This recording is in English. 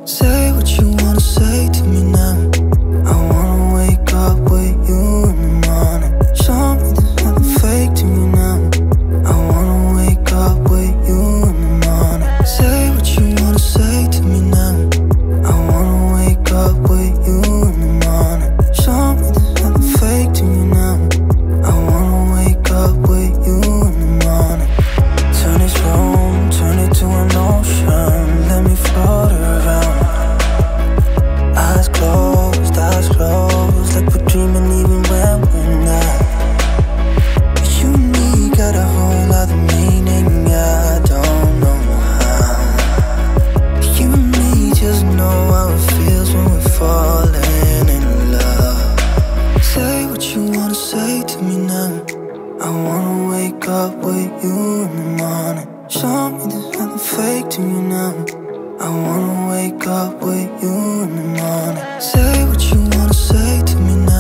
Say what you wanna say to me now. I wanna wake up with you in the morning. Show me there's nothing fake to me now. I wanna wake up with you in the morning. Say what you wanna say to me now. I wanna wake up with you in the morning. Show me there's nothing fake to me now. I wanna wake up with you in the morning. Turn this room, turn it to an ocean. Let me float around. Eyes closed, like we're dreaming even when we're not. You and me got a whole other meaning, I don't know how. You and me just know how it feels when we're falling in love. Say what you wanna say to me now. I wanna wake up with you in the morning. Show me there's nothing fake to me now. I wanna wake up with you in the morning. Say what you wanna say to me now.